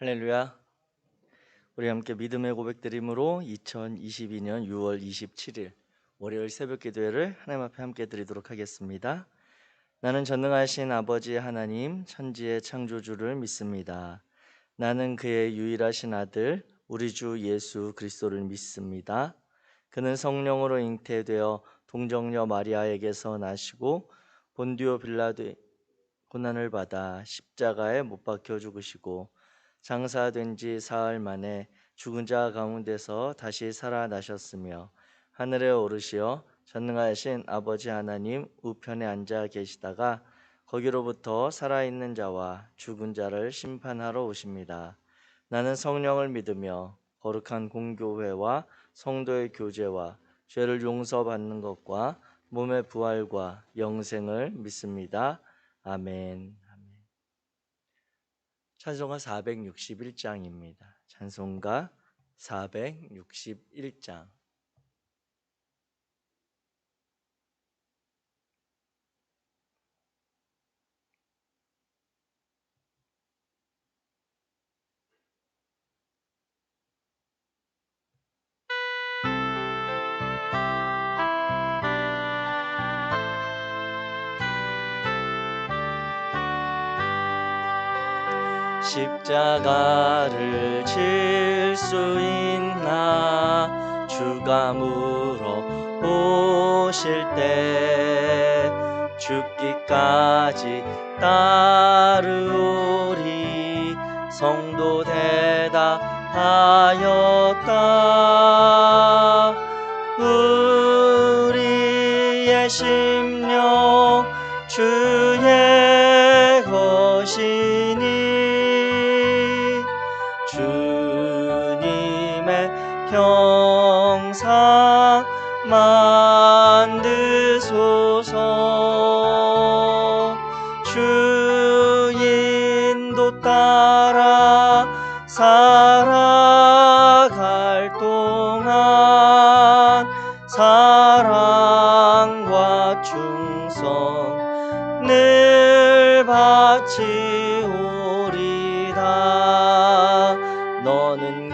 할렐루야. 우리 함께 믿음의 고백드림으로 2022년 6월 27일 월요일 새벽 기도회를 하나님 앞에 함께 드리도록 하겠습니다. 나는 전능하신 아버지 하나님 천지의 창조주를 믿습니다. 나는 그의 유일하신 아들 우리 주 예수 그리스도를 믿습니다. 그는 성령으로 잉태되어 동정녀 마리아에게서 나시고 본디오 빌라도의 고난을 받아 십자가에 못 박혀 죽으시고 장사된 지 사흘 만에 죽은 자 가운데서 다시 살아나셨으며 하늘에 오르시어 전능하신 아버지 하나님 우편에 앉아 계시다가 거기로부터 살아있는 자와 죽은 자를 심판하러 오십니다. 나는 성령을 믿으며 거룩한 공교회와 성도의 교제와 죄를 용서받는 것과 몸의 부활과 영생을 믿습니다. 아멘. 찬송가 461장입니다. 찬송가 461장. 십자가를 질 수 있나 주가 물어보실 때 죽기까지 따르오리 성도 대답하였다. 우리의 심령 주의 것이니 주님의 형상 만드소서. 주 인도 따라 살아갈 동안 사랑과 충성 늘 바치오리다. 너는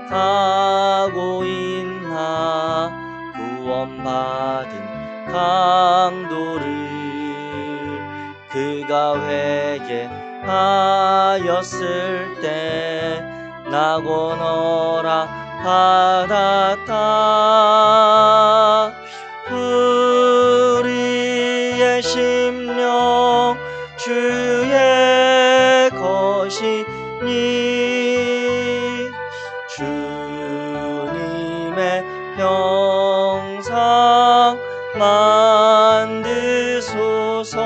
기억하고 있나 구원받은 강도를 그가 회개하였을 때 나고 너라 받았다. 우리의 심령 주의 것이니 주님의 형상 만드소서.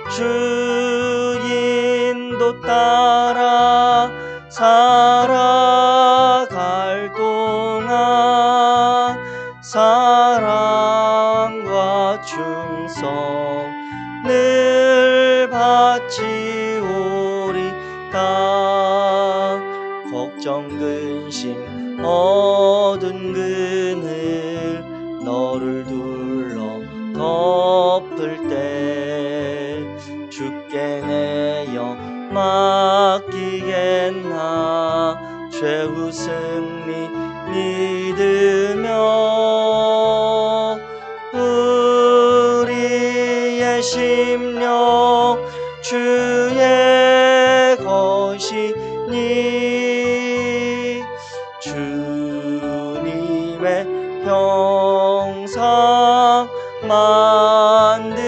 주 인도 따라 살아갈 동안 사랑과 충성 늘 바치오리다. 걱정 근심 어두운 그늘 너를 둘러 덮을 때 주께 내어 맡기겠나 최후 승리 믿으며 우리의 심령 주의 것이니 주님의 형상 만드소서.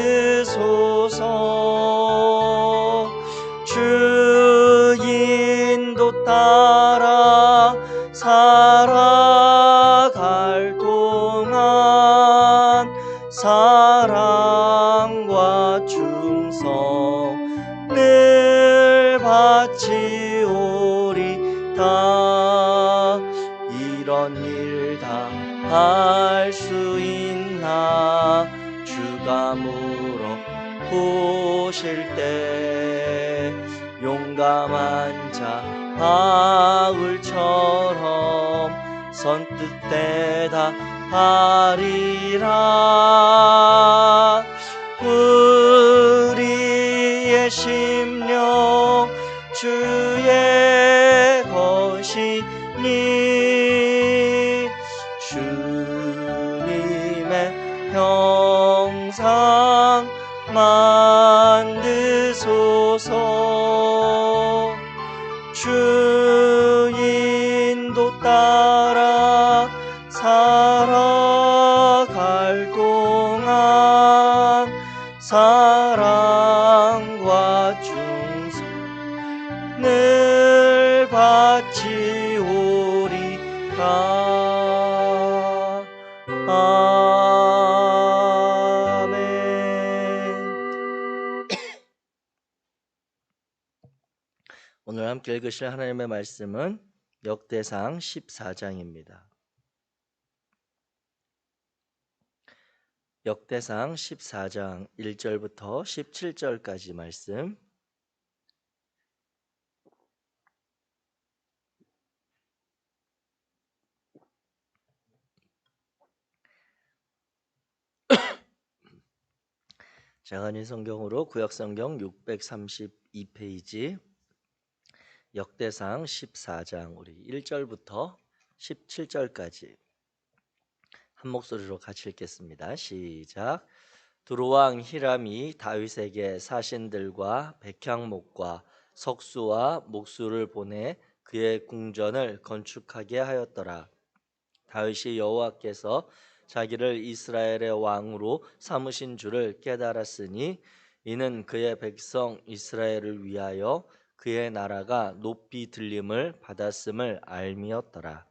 주 인도 따라 살아갈 동안 사랑과 충성 늘 바치오리다. 이런 일 다 할 수 있나 주가 물어보실 때 용감한 자 바울처럼 선뜻 대답하리라. 우리의 심령 하시니 주님의 형상 만드소서. 주 인도 따라 살아갈 동안 사랑과 충성 늘 바치오리까. 아멘. 오늘 함께 읽으실 하나님의 말씀은 역대상 14장입니다. 역대상 14장 1절부터 17절까지 말씀. 자간이 성경으로 구약성경 632페이지 역대상 14장 우리 1절부터 17절까지 한 목소리로 같이 읽겠습니다. 시작. 두루왕 히람이 다윗에게 사신들과 백향목과 석수와 목수를 보내 그의 궁전을 건축하게 하였더라. 다윗이 여호와께서 자기를 이스라엘의 왕으로 삼으신 줄을 깨달았으니 이는 그의 백성 이스라엘을 위하여 그의 나라가 높이 들림을 받았음을 알미었더라.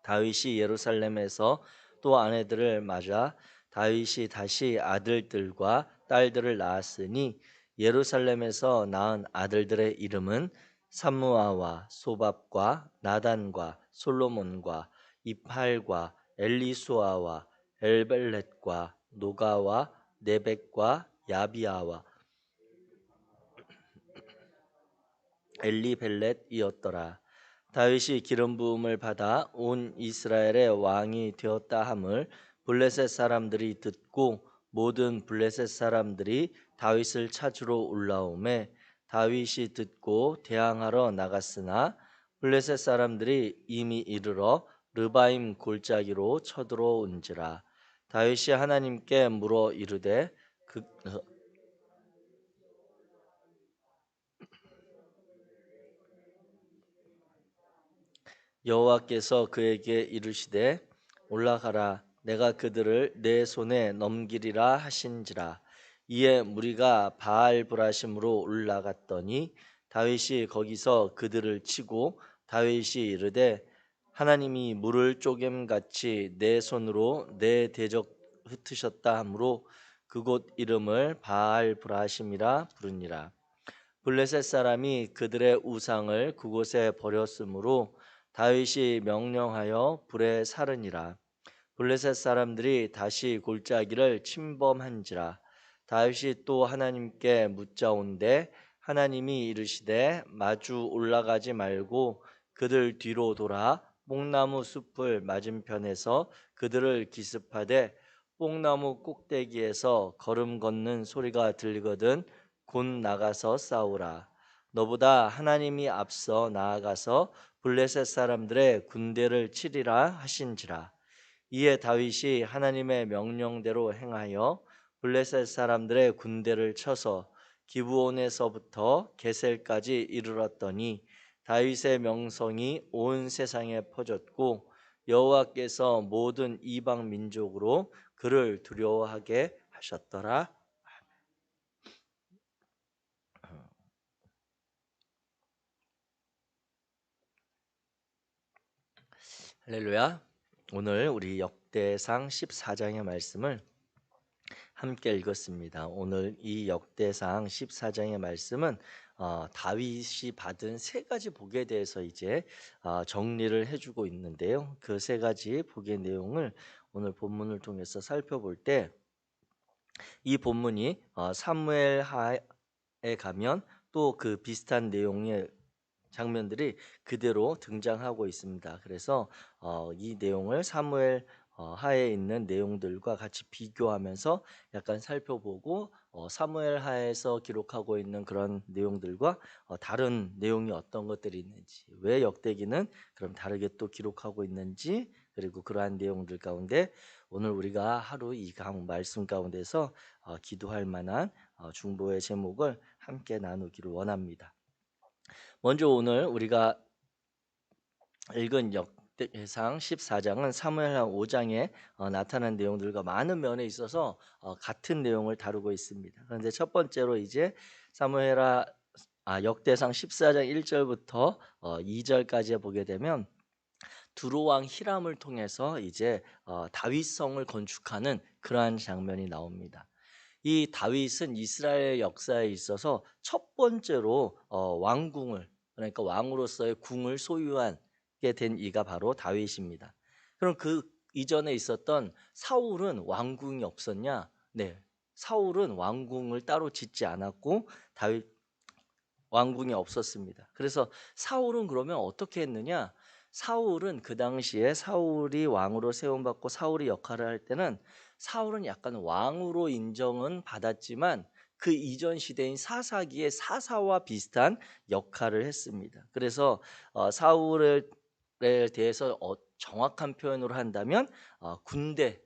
다윗이 예루살렘에서 또 아내들을 맞아 다윗이 다시 아들들과 딸들을 낳았으니 예루살렘에서 낳은 아들들의 이름은 삼무아와 소밥과 나단과 솔로몬과 이팔과 엘리수아와 엘벨렛과 노가와 네벡과 야비아와 엘리벨렛이었더라. 다윗이 기름 부음을 받아 온 이스라엘의 왕이 되었다 함을 블레셋 사람들이 듣고 모든 블레셋 사람들이 다윗을 찾으러 올라오매 다윗이 듣고 대항하러 나갔으나 블레셋 사람들이 이미 이르러 르바임 골짜기로 쳐들어온지라. 다윗이 하나님께 물어 이르되 여호와께서 그에게 이르시되 올라가라 내가 그들을 내 손에 넘기리라 하신지라. 이에 무리가 바알브라심으로 올라갔더니 다윗이 거기서 그들을 치고 다윗이 이르되 하나님이 물을 쪼갰같이 내 손으로 내 대적 흩으셨다 하므로 그곳 이름을 바알브라심이라 부르니라. 블레셋 사람이 그들의 우상을 그곳에 버렸으므로 다윗이 명령하여 불에 사르니라. 블레셋 사람들이 다시 골짜기를 침범한지라. 다윗이 또 하나님께 묻자온데 하나님이 이르시되 마주 올라가지 말고 그들 뒤로 돌아 뽕나무 숲을 맞은편에서 그들을 기습하되 뽕나무 꼭대기에서 걸음 걷는 소리가 들리거든 곧 나가서 싸우라. 너보다 하나님이 앞서 나아가서 블레셋 사람들의 군대를 치리라 하신지라. 이에 다윗이 하나님의 명령대로 행하여 블레셋 사람들의 군대를 쳐서 기브온에서부터 게셀까지 이르렀더니 다윗의 명성이 온 세상에 퍼졌고 여호와께서 모든 이방 민족으로 그를 두려워하게 하셨더라. 할렐루야. 오늘 우리 역대상 14장의 말씀을 함께 읽었습니다. 오늘 이 역대상 14장의 말씀은 다윗이 받은 세 가지 복에 대해서 이제 정리를 해주고 있는데요. 그 세 가지 복의 내용을 오늘 본문을 통해서 살펴볼 때 이 본문이 사무엘하에 가면 또 그 비슷한 내용의 장면들이 그대로 등장하고 있습니다. 그래서 이 내용을 사무엘 하에 있는 내용들과 같이 비교하면서 약간 살펴보고 사무엘 하에서 기록하고 있는 그런 내용들과 다른 내용이 어떤 것들이 있는지, 왜 역대기는 그럼 다르게 또 기록하고 있는지, 그리고 그러한 내용들 가운데 오늘 우리가 하루 이 말씀 가운데서 기도할 만한 중보의 제목을 함께 나누기를 원합니다. 먼저 오늘 우리가 읽은 역대상 14장은 사무엘하 5장에 나타난 내용들과 많은 면에 있어서 같은 내용을 다루고 있습니다. 그런데 첫 번째로 이제 역대상 14장 1절부터 2절까지 보게 되면 두로왕 히람을 통해서 이제 다윗성을 건축하는 그러한 장면이 나옵니다. 이 다윗은 이스라엘 역사에 있어서 첫 번째로 왕궁을, 그러니까 왕으로서의 궁을 소유하게 된 이가 바로 다윗입니다. 그럼 그 이전에 있었던 사울은 왕궁이 없었냐? 네, 사울은 왕궁을 따로 짓지 않았고 다윗 왕궁이 없었습니다. 그래서 사울은 그러면 어떻게 했느냐? 사울은 그 당시에 사울이 왕으로 세움받고 사울이 역할을 할 때는 사울은 약간 왕으로 인정은 받았지만 그 이전 시대인 사사기의 사사와 비슷한 역할을 했습니다. 그래서 사울에 대해서 정확한 표현으로 한다면 군대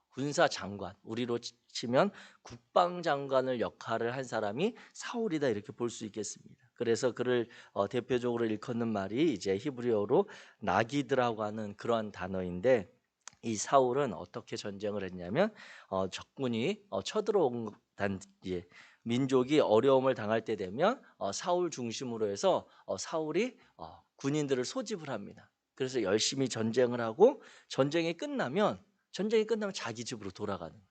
군사 장관, 우리로 치면 국방장관을 역할을 한 사람이 사울이다, 이렇게 볼 수 있겠습니다. 그래서 그를 대표적으로 일컫는 말이 이제 히브리어로 나기드라고 하는 그러한 단어인데, 이 사울은 어떻게 전쟁을 했냐면 적군이 쳐들어온 민족이 어려움을 당할 때 되면 사울 중심으로 해서 사울이 군인들을 소집을 합니다. 그래서 열심히 전쟁을 하고 전쟁이 끝나면 자기 집으로 돌아가는 거예요.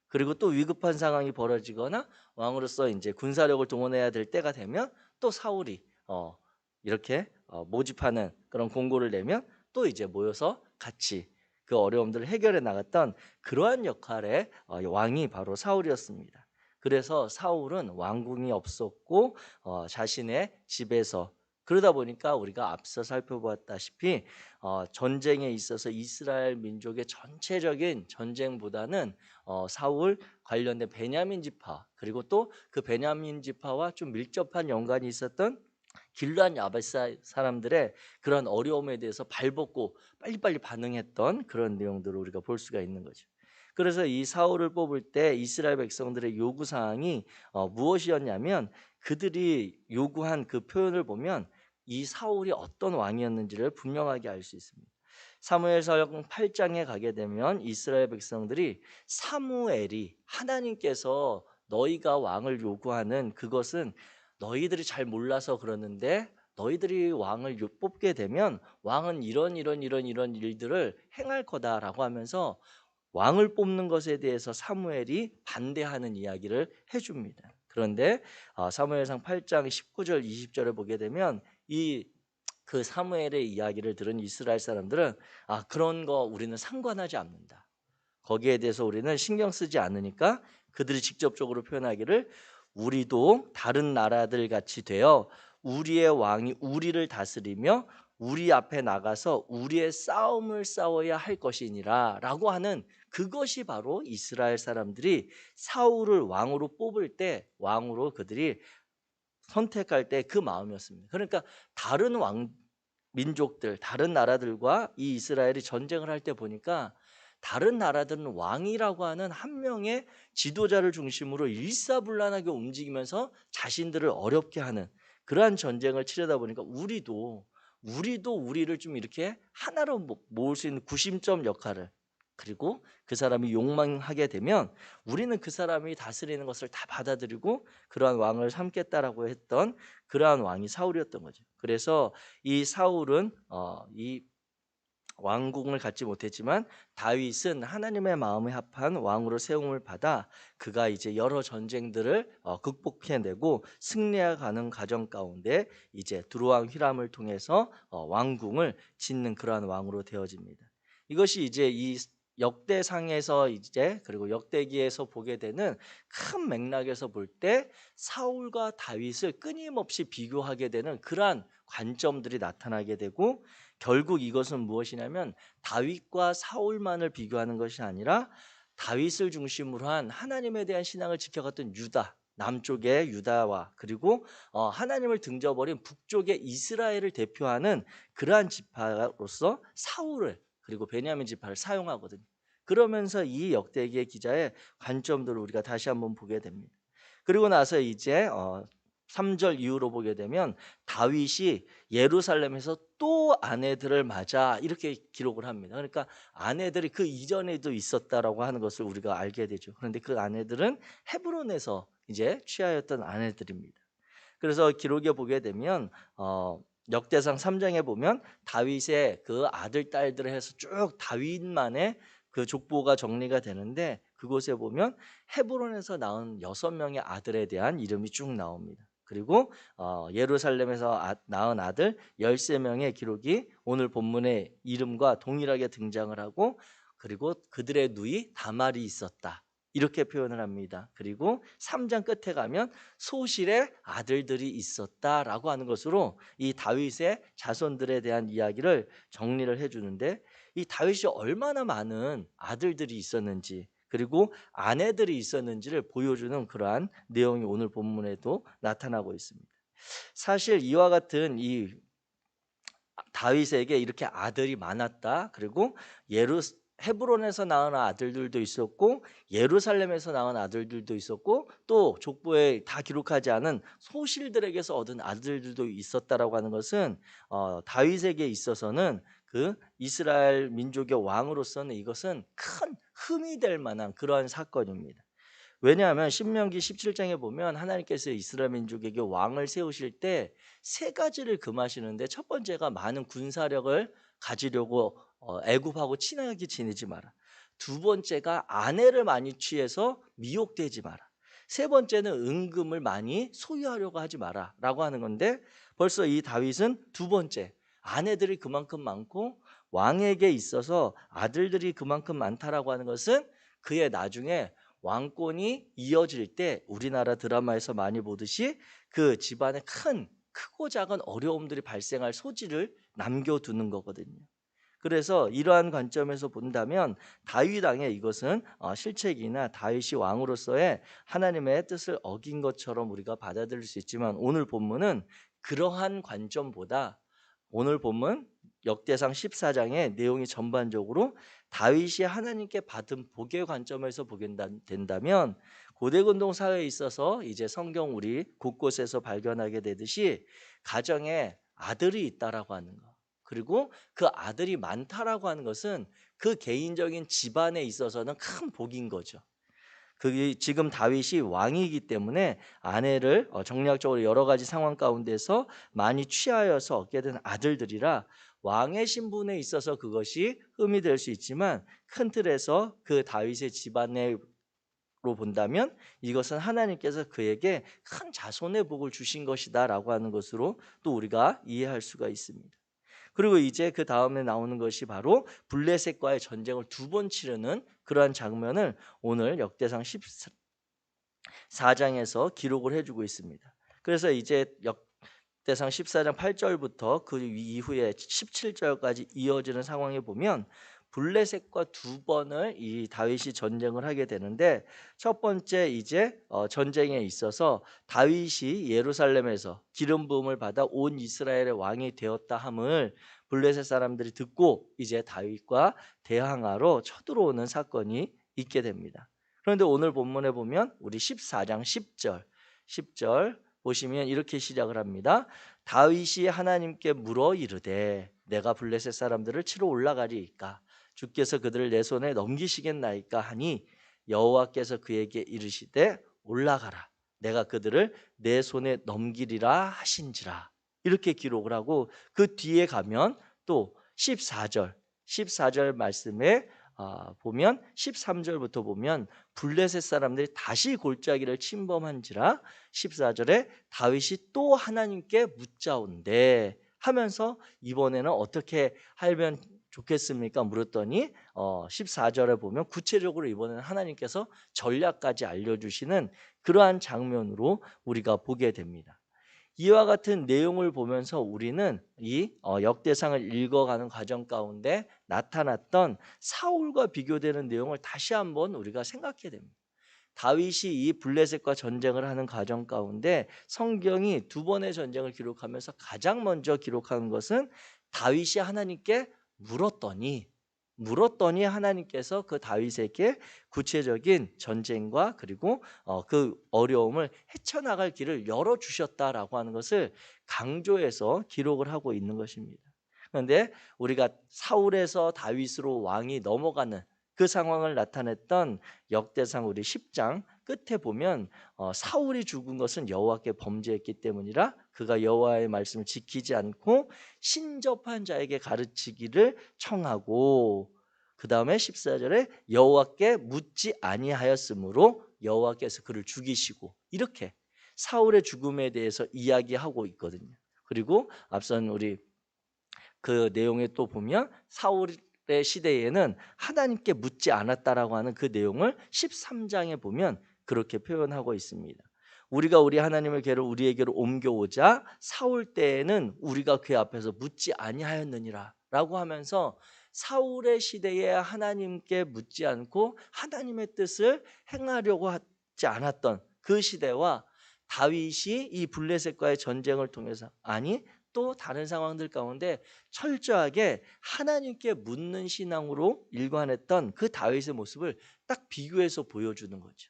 그리고 또 위급한 상황이 벌어지거나 왕으로서 이제 군사력을 동원해야 될 때가 되면 또 사울이 이렇게 모집하는 그런 공고를 내면 또 이제 모여서 같이 그 어려움들을 해결해 나갔던 그러한 역할의 왕이 바로 사울이었습니다. 그래서 사울은 왕궁이 없었고 자신의 집에서, 그러다 보니까 우리가 앞서 살펴보았다시피 전쟁에 있어서 이스라엘 민족의 전체적인 전쟁보다는 사울 관련된 베냐민 지파, 그리고 또 그 베냐민 지파와 좀 밀접한 연관이 있었던 길르앗 야베사 사람들의 그런 어려움에 대해서 발벗고 빨리빨리 반응했던 그런 내용들을 우리가 볼 수가 있는 거죠. 그래서 이 사울을 뽑을 때 이스라엘 백성들의 요구 사항이 무엇이었냐면, 그들이 요구한 그 표현을 보면 이 사울이 어떤 왕이었는지를 분명하게 알 수 있습니다. 사무엘상 8장에 가게 되면 이스라엘 백성들이 사무엘이, 하나님께서 너희가 왕을 요구하는 그것은 너희들이 잘 몰라서 그러는데, 너희들이 왕을 뽑게 되면 왕은 이런 일들을 행할 거다라고 하면서 왕을 뽑는 것에 대해서 사무엘이 반대하는 이야기를 해줍니다. 그런데 사무엘상 8장 19절 20절에 보게 되면 그 사무엘의 이야기를 들은 이스라엘 사람들은 그런 거 우리는 상관하지 않는다, 거기에 대해서 우리는 신경 쓰지 않으니까 그들이 직접적으로 표현하기를, 우리도 다른 나라들 같이 되어 우리의 왕이 우리를 다스리며 우리 앞에 나가서 우리의 싸움을 싸워야 할 것이니라 라고 하는, 그것이 바로 이스라엘 사람들이 사울을 왕으로 뽑을 때, 왕으로 그들이 선택할 때 그 마음이었습니다. 그러니까 다른 민족들, 다른 나라들과 이 이스라엘이 전쟁을 할 때 보니까 다른 나라들은 왕이라고 하는 한 명의 지도자를 중심으로 일사불란하게 움직이면서 자신들을 어렵게 하는 그러한 전쟁을 치르다 보니까 우리도 우리를 좀 이렇게 하나로 모을 수 있는 구심점 역할을, 그리고 그 사람이 욕망하게 되면 우리는 그 사람이 다스리는 것을 다 받아들이고 그러한 왕을 삼겠다라고 했던 그러한 왕이 사울이었던 거죠. 그래서 이 사울은 이 왕궁을 갖지 못했지만 다윗은 하나님의 마음에 합한 왕으로 세움을 받아 그가 이제 여러 전쟁들을 극복해내고 승리해가는 과정 가운데 이제 두로왕 히람을 통해서 왕궁을 짓는 그러한 왕으로 되어집니다. 이것이 이제 이 역대상에서 이제, 그리고 역대기에서 보게 되는 큰 맥락에서 볼 때 사울과 다윗을 끊임없이 비교하게 되는 그러한 관점들이 나타나게 되고, 결국 이것은 무엇이냐면 다윗과 사울만을 비교하는 것이 아니라 다윗을 중심으로 한 하나님에 대한 신앙을 지켜갔던 유다, 남쪽의 유다와 그리고 하나님을 등져버린 북쪽의 이스라엘을 대표하는 그러한 지파로서 사울을 그리고 베냐민 지파를 사용하거든요. 그러면서 이 역대기의 기자의 관점들을 우리가 다시 한번 보게 됩니다. 그리고 나서 이제 3절 이후로 보게 되면 다윗이 예루살렘에서 또 아내들을 맞아 이렇게 기록을 합니다. 그러니까 아내들이 그 이전에도 있었다라고 하는 것을 우리가 알게 되죠. 그런데 그 아내들은 헤브론에서 이제 취하였던 아내들입니다. 그래서 기록에 보게 되면 역대상 3장에 보면 다윗의 그 아들 딸들을 해서 쭉 다윗만의 그 족보가 정리가 되는데, 그곳에 보면 헤브론에서 낳은 6명의 아들에 대한 이름이 쭉 나옵니다. 그리고 예루살렘에서 낳은 아들 13명의 기록이 오늘 본문의 이름과 동일하게 등장을 하고, 그리고 그들의 누이 다말이 있었다 이렇게 표현을 합니다. 그리고 3장 끝에 가면 소실의 아들들이 있었다라고 하는 것으로 이 다윗의 자손들에 대한 이야기를 정리를 해주는데, 이 다윗이 얼마나 많은 아들들이 있었는지 그리고 아내들이 있었는지를 보여주는 그러한 내용이 오늘 본문에도 나타나고 있습니다. 사실 이와 같은 이 다윗에게 이렇게 아들이 많았다, 그리고 헤브론에서 낳은 아들들도 있었고 예루살렘에서 낳은 아들들도 있었고 또 족보에 다 기록하지 않은 소실들에게서 얻은 아들들도 있었다라고 하는 것은 다윗에게 있어서는 그 이스라엘 민족의 왕으로서는 이것은 큰 흠이 될 만한 그러한 사건입니다. 왜냐하면 신명기 17장에 보면 하나님께서 이스라엘 민족에게 왕을 세우실 때 세 가지를 금하시는데, 첫 번째가 많은 군사력을 가지려고 애굽하고 친하게 지내지 마라. 두 번째가 아내를 많이 취해서 미혹되지 마라. 세 번째는 은금을 많이 소유하려고 하지 마라 라고 하는 건데, 벌써 이 다윗은 두 번째, 아내들이 그만큼 많고 왕에게 있어서 아들들이 그만큼 많다라고 하는 것은 그의 나중에 왕권이 이어질 때 우리나라 드라마에서 많이 보듯이 그 집안에 크고 작은 어려움들이 발생할 소지를 남겨두는 거거든요. 그래서 이러한 관점에서 본다면 다윗 왕의 이것은 실책이나 다윗이 왕으로서의 하나님의 뜻을 어긴 것처럼 우리가 받아들일 수 있지만, 오늘 본문은 그러한 관점보다 오늘 본문 역대상 14장의 내용이 전반적으로 다윗이 하나님께 받은 복의 관점에서 보게 된다면, 고대근동 사회에 있어서 이제 성경 우리 곳곳에서 발견하게 되듯이 가정에 아들이 있다라고 하는 것, 그리고 그 아들이 많다라고 하는 것은 그 개인적인 집안에 있어서는 큰 복인 거죠. 그게 지금 다윗이 왕이기 때문에 아내를 정략적으로 여러 가지 상황 가운데서 많이 취하여서 얻게 된 아들들이라 왕의 신분에 있어서 그것이 흠이 될 수 있지만, 큰 틀에서 그 다윗의 집안으로 본다면 이것은 하나님께서 그에게 큰 자손의 복을 주신 것이다라고 하는 것으로 또 우리가 이해할 수가 있습니다. 그리고 이제 그 다음에 나오는 것이 바로 블레셋과의 전쟁을 두 번 치르는 그러한 장면을 오늘 역대상 14장에서 기록을 해주고 있습니다. 그래서 이제 역대상 14장 8절부터 그 이후에 17절까지 이어지는 상황에 보면 블레셋과 두 번을 이 다윗이 전쟁을 하게 되는데, 첫 번째 이제 전쟁에 있어서 다윗이 예루살렘에서 기름 부음을 받아 온 이스라엘의 왕이 되었다 함을 블레셋 사람들이 듣고 이제 다윗과 대항하러 쳐들어오는 사건이 있게 됩니다. 그런데 오늘 본문에 보면 우리 14장 10절 보시면 이렇게 시작을 합니다. 다윗이 하나님께 물어 이르되 내가 블레셋 사람들을 치러 올라가리이까 주께서 그들을 내 손에 넘기시겠나이까 하니 여호와께서 그에게 이르시되 올라가라 내가 그들을 내 손에 넘기리라 하신지라. 이렇게 기록을 하고 그 뒤에 가면 또 14절 말씀에 보면 13절부터 보면 블레셋 사람들이 다시 골짜기를 침범한지라 14절에 다윗이 또 하나님께 묻자온대 하면서 이번에는 어떻게 하면 좋겠습니까? 물었더니 14절에 보면 구체적으로 이번에는 하나님께서 전략까지 알려주시는 그러한 장면으로 우리가 보게 됩니다. 이와 같은 내용을 보면서 우리는 이 역대상을 읽어가는 과정 가운데 나타났던 사울과 비교되는 내용을 다시 한번 우리가 생각해야 됩니다. 다윗이 이 블레셋과 전쟁을 하는 과정 가운데 성경이 두 번의 전쟁을 기록하면서 가장 먼저 기록하는 것은 다윗이 하나님께 물었더니 하나님께서 그 다윗에게 구체적인 전쟁과 그리고 그 어려움을 헤쳐나갈 길을 열어주셨다라고 하는 것을 강조해서 기록을 하고 있는 것입니다. 그런데 우리가 사울에서 다윗으로 왕이 넘어가는 그 상황을 나타냈던 역대상 우리 10장 끝에 보면 사울이 죽은 것은 여호와께 범죄했기 때문이라 그가 여호와의 말씀을 지키지 않고 신접한 자에게 가르치기를 청하고, 그 다음에 14절에 여호와께 묻지 아니하였으므로 여호와께서 그를 죽이시고, 이렇게 사울의 죽음에 대해서 이야기하고 있거든요. 그리고 앞선 우리 그 내용에 또 보면 사울의 시대에는 하나님께 묻지 않았다라고 하는 그 내용을 13장에 보면 그렇게 표현하고 있습니다. 우리가 우리 하나님의 궤를 우리에게로 옮겨오자 사울 때에는 우리가 그 앞에서 묻지 아니하였느니라 라고 하면서 사울의 시대에 하나님께 묻지 않고 하나님의 뜻을 행하려고 하지 않았던 그 시대와 다윗이 이 블레셋과의 전쟁을 통해서, 아니 또 다른 상황들 가운데 철저하게 하나님께 묻는 신앙으로 일관했던 그 다윗의 모습을 딱 비교해서 보여주는 거죠.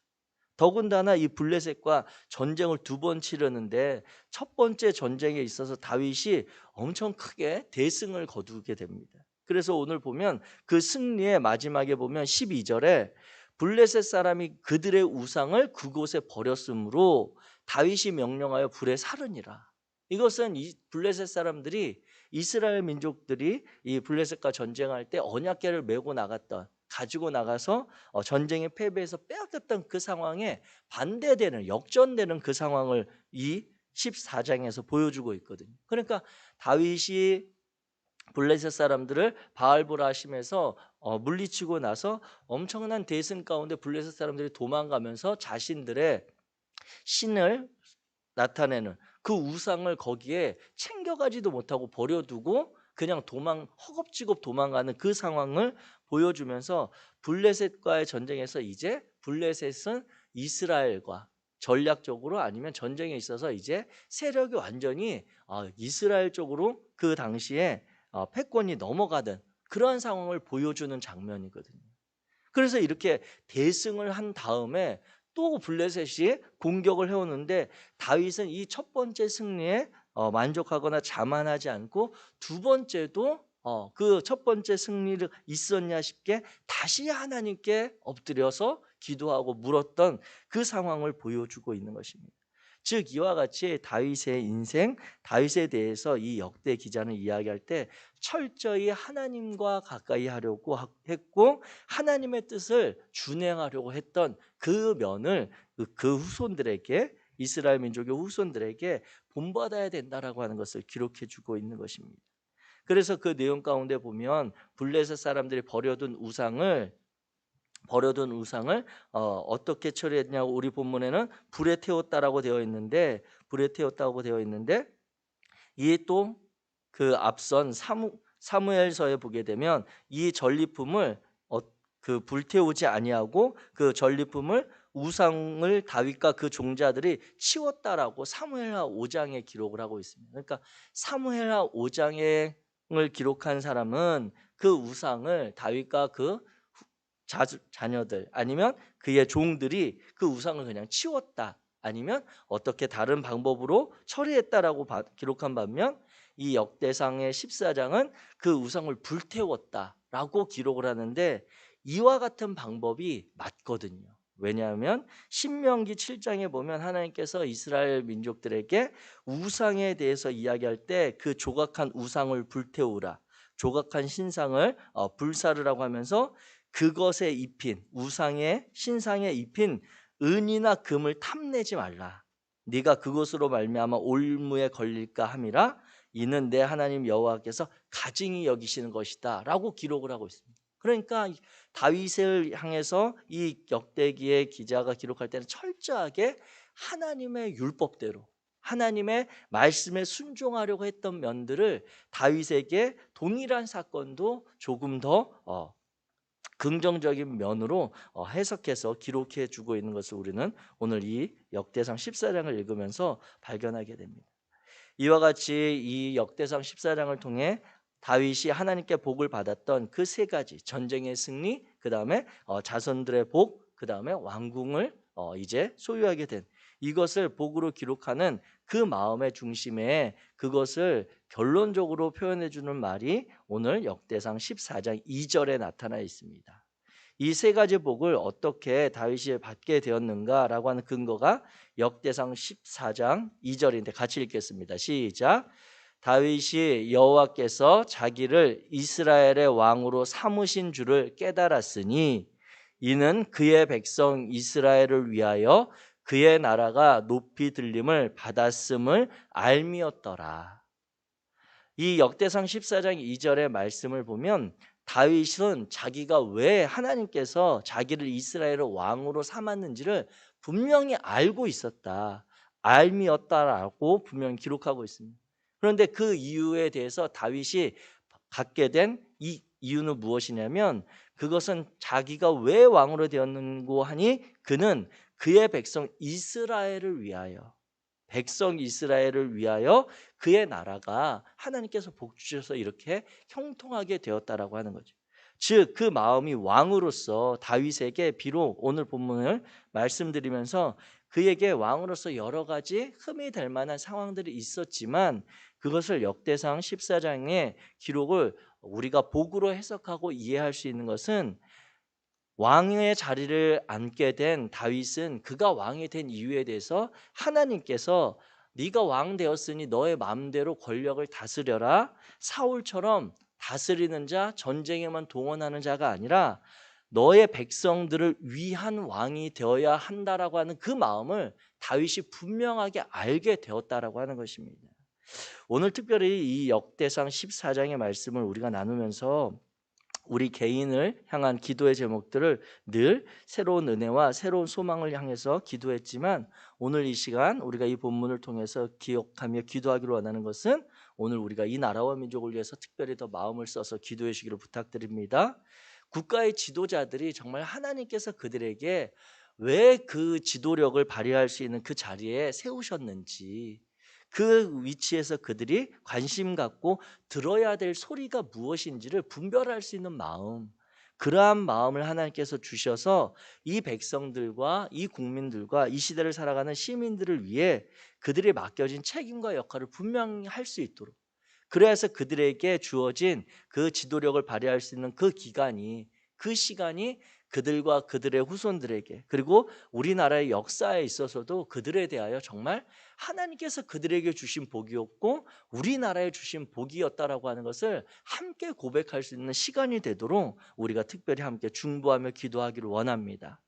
더군다나 이 블레셋과 전쟁을 두 번 치르는데 첫 번째 전쟁에 있어서 다윗이 엄청 크게 대승을 거두게 됩니다. 그래서 오늘 보면 그 승리의 마지막에 보면 12절에 블레셋 사람이 그들의 우상을 그곳에 버렸으므로 다윗이 명령하여 불에 사르니라. 이것은 이 블레셋 사람들이, 이스라엘 민족들이 이 블레셋과 전쟁할 때 언약궤를 메고 나갔던, 가지고 나가서 전쟁에 패배해서 빼앗겼던 그 상황에 반대되는, 역전되는 그 상황을 이 14장에서 보여주고 있거든요. 그러니까 다윗이 블레셋 사람들을 바알보라심에서 물리치고 나서 엄청난 대승 가운데 블레셋 사람들이 도망가면서 자신들의 신을 나타내는 그 우상을 거기에 챙겨가지도 못하고 버려두고 그냥 허겁지겁 도망가는 그 상황을 보여주면서 블레셋과의 전쟁에서 이제 블레셋은 이스라엘과 전략적으로 아니면 전쟁에 있어서 이제 세력이 완전히 이스라엘 쪽으로 그 당시에 패권이 넘어가던 그러한 상황을 보여주는 장면이거든요. 그래서 이렇게 대승을 한 다음에 또 블레셋이 공격을 해오는데 다윗은 이 첫 번째 승리에 만족하거나 자만하지 않고 두 번째도 그 첫 번째 승리를 있었냐 싶게 다시 하나님께 엎드려서 기도하고 물었던 그 상황을 보여주고 있는 것입니다. 즉 이와 같이 다윗의 인생, 다윗에 대해서 이 역대 기자는 이야기할 때 철저히 하나님과 가까이 하려고 했고 하나님의 뜻을 준행하려고 했던 그 면을 그 후손들에게, 이스라엘 민족의 후손들에게 본받아야 된다라고 하는 것을 기록해 주고 있는 것입니다. 그래서 그 내용 가운데 보면 블레셋 사람들이 버려둔 우상을 어떻게 처리했냐고 우리 본문에는 불에 태웠다라고 되어 있는데, 이게 또 그 앞선 사무엘서에 보게 되면 이 전리품을 그 불태우지 아니하고 그 전리품을 우상을 다윗과 그 종자들이 치웠다라고 사무엘하 5장에 기록을 하고 있습니다. 그러니까 사무엘하 5장을 기록한 사람은 그 우상을 다윗과 그 자녀들 아니면 그의 종들이 그 우상을 그냥 치웠다, 아니면 어떻게 다른 방법으로 처리했다라고 기록한 반면 이 역대상의 14장은 그 우상을 불태웠다라고 기록을 하는데 이와 같은 방법이 맞거든요. 왜냐하면 신명기 7장에 보면 하나님께서 이스라엘 민족들에게 우상에 대해서 이야기할 때 그 조각한 우상을 불태우라, 조각한 신상을 불사르라고 하면서 그것에 입힌 신상에 입힌 은이나 금을 탐내지 말라. 네가 그것으로 말미암아 올무에 걸릴까 함이라. 이는 내 하나님 여호와께서 가증히 여기시는 것이다 라고 기록을 하고 있습니다. 그러니까 다윗을 향해서 이 역대기의 기자가 기록할 때는 철저하게 하나님의 율법대로, 하나님의 말씀에 순종하려고 했던 면들을 다윗에게 동일한 사건도 조금 더 긍정적인 면으로 해석해서 기록해 주고 있는 것을 우리는 오늘 이 역대상 14장을 읽으면서 발견하게 됩니다. 이와 같이 이 역대상 14장을 통해 다윗이 하나님께 복을 받았던 그 세 가지, 전쟁의 승리, 그 다음에 자손들의 복, 그 다음에 왕궁을 이제 소유하게 된, 이것을 복으로 기록하는 그 마음의 중심에 그것을 결론적으로 표현해 주는 말이 오늘 역대상 14장 2절에 나타나 있습니다. 이 세 가지 복을 어떻게 다윗이 받게 되었는가라고 하는 근거가 역대상 14장 2절인데 같이 읽겠습니다. 시작. 다윗이 여호와께서 자기를 이스라엘의 왕으로 삼으신 줄을 깨달았으니 이는 그의 백성 이스라엘을 위하여 그의 나라가 높이 들림을 받았음을 알미었더라. 이 역대상 14장 2절의 말씀을 보면 다윗은 자기가 왜 하나님께서 자기를 이스라엘의 왕으로 삼았는지를 분명히 알고 있었다, 알미었다라고 분명히 기록하고 있습니다. 그런데 그 이유에 대해서 다윗이 갖게 된 이 이유는 무엇이냐면 그것은 자기가 왜 왕으로 되었는고 하니 그는 그의 백성 이스라엘을 위하여, 백성 이스라엘을 위하여 그의 나라가 하나님께서 복 주셔서 이렇게 형통하게 되었다라고 하는 거죠. 즉 그 마음이 왕으로서 다윗에게 비록 오늘 본문을 말씀드리면서 그에게 왕으로서 여러 가지 흠이 될 만한 상황들이 있었지만 그것을 역대상 14장의 기록을 우리가 복으로 해석하고 이해할 수 있는 것은 왕의 자리를 앉게 된 다윗은 그가 왕이 된 이유에 대해서 하나님께서 네가 왕 되었으니 너의 마음대로 권력을 다스려라, 사울처럼 다스리는 자, 전쟁에만 동원하는 자가 아니라 너의 백성들을 위한 왕이 되어야 한다라고 하는 그 마음을 다윗이 분명하게 알게 되었다라고 하는 것입니다. 오늘 특별히 이 역대상 14장의 말씀을 우리가 나누면서 우리 개인을 향한 기도의 제목들을 늘 새로운 은혜와 새로운 소망을 향해서 기도했지만 오늘 이 시간 우리가 이 본문을 통해서 기억하며 기도하기를 원하는 것은 오늘 우리가 이 나라와 민족을 위해서 특별히 더 마음을 써서 기도해 주기를 부탁드립니다. 국가의 지도자들이 정말 하나님께서 그들에게 왜 그 지도력을 발휘할 수 있는 그 자리에 세우셨는지, 그 위치에서 그들이 관심 갖고 들어야 될 소리가 무엇인지를 분별할 수 있는 마음, 그러한 마음을 하나님께서 주셔서 이 백성들과 이 국민들과 이 시대를 살아가는 시민들을 위해 그들이 맡겨진 책임과 역할을 분명히 할 수 있도록, 그래서 그들에게 주어진 그 지도력을 발휘할 수 있는 그 기간이, 그 시간이 그들과 그들의 후손들에게, 그리고 우리나라의 역사에 있어서도 그들에 대하여 정말 하나님께서 그들에게 주신 복이었고 우리나라에 주신 복이었다라고 하는 것을 함께 고백할 수 있는 시간이 되도록 우리가 특별히 함께 중보하며 기도하기를 원합니다.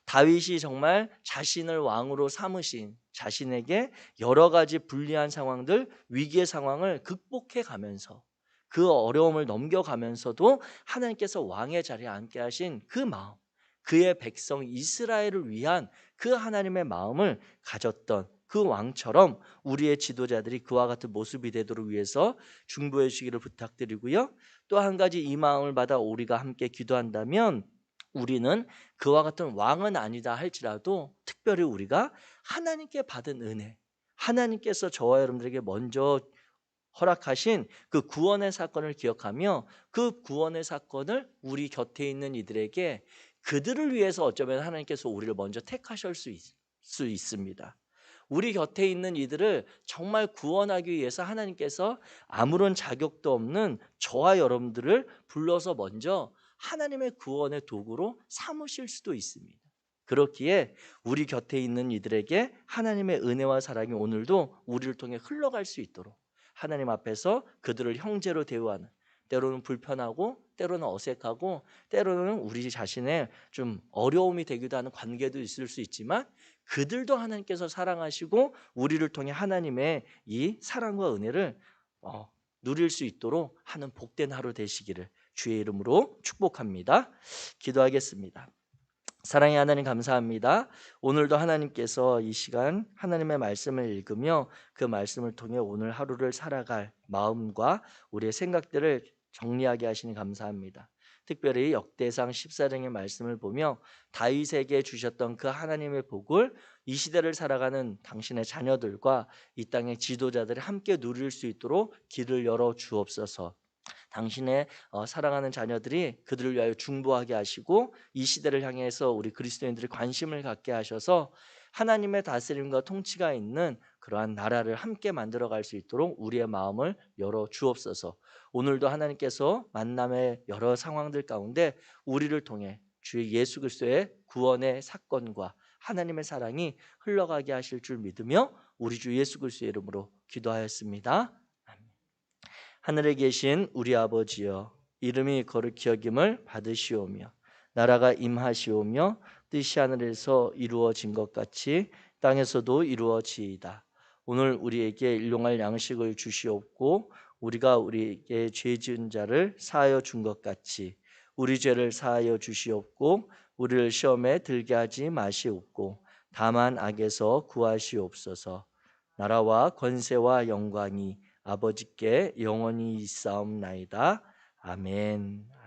다윗이 정말 자신을 왕으로 삼으신, 자신에게 여러 가지 불리한 상황들, 위기의 상황을 극복해 가면서 그 어려움을 넘겨가면서도 하나님께서 왕의 자리에 앉게 하신 그 마음, 그의 백성 이스라엘을 위한 그 하나님의 마음을 가졌던 그 왕처럼 우리의 지도자들이 그와 같은 모습이 되도록 위해서 중보해 주시기를 부탁드리고요. 또 한 가지 이 마음을 받아 우리가 함께 기도한다면 우리는 그와 같은 왕은 아니다 할지라도 특별히 우리가 하나님께 받은 은혜, 하나님께서 저와 여러분들에게 먼저 허락하신 그 구원의 사건을 기억하며 그 구원의 사건을 우리 곁에 있는 이들에게, 그들을 위해서 어쩌면 하나님께서 우리를 먼저 택하실 수 있습니다. 우리 곁에 있는 이들을 정말 구원하기 위해서 하나님께서 아무런 자격도 없는 저와 여러분들을 불러서 먼저 하나님의 구원의 도구로 삼으실 수도 있습니다. 그렇기에 우리 곁에 있는 이들에게 하나님의 은혜와 사랑이 오늘도 우리를 통해 흘러갈 수 있도록 하나님 앞에서 그들을 형제로 대우하는, 때로는 불편하고 때로는 어색하고 때로는 우리 자신의 좀 어려움이 되기도 하는 관계도 있을 수 있지만 그들도 하나님께서 사랑하시고 우리를 통해 하나님의 이 사랑과 은혜를 누릴 수 있도록 하는 복된 하루 되시기를 주의 이름으로 축복합니다. 기도하겠습니다. 사랑의 하나님 감사합니다. 오늘도 하나님께서 이 시간 하나님의 말씀을 읽으며 그 말씀을 통해 오늘 하루를 살아갈 마음과 우리의 생각들을 정리하게 하시니 감사합니다. 특별히 역대상 14장의 말씀을 보며 다윗에게 주셨던 그 하나님의 복을 이 시대를 살아가는 당신의 자녀들과 이 땅의 지도자들이 함께 누릴 수 있도록 길을 열어 주옵소서. 당신의 사랑하는 자녀들이 그들을 위하여 중보하게 하시고 이 시대를 향해서 우리 그리스도인들이 관심을 갖게 하셔서 하나님의 다스림과 통치가 있는 그러한 나라를 함께 만들어갈 수 있도록 우리의 마음을 열어 주옵소서. 오늘도 하나님께서 만남의 여러 상황들 가운데 우리를 통해 주의 예수 그리스도의 구원의 사건과 하나님의 사랑이 흘러가게 하실 줄 믿으며 우리 주 예수 그리스도의 이름으로 기도하였습니다. 하늘에 계신 우리 아버지여, 이름이 거룩히 여김을 받으시오며 나라가 임하시오며 뜻이 하늘에서 이루어진 것 같이 땅에서도 이루어지이다. 오늘 우리에게 일용할 양식을 주시옵고 우리가 우리에게 죄 지은 자를 사하여 준 것 같이 우리 죄를 사하여 주시옵고 우리를 시험에 들게 하지 마시옵고 다만 악에서 구하시옵소서. 나라와 권세와 영광이 아버지께 영원히 있사옵나이다. 아멘.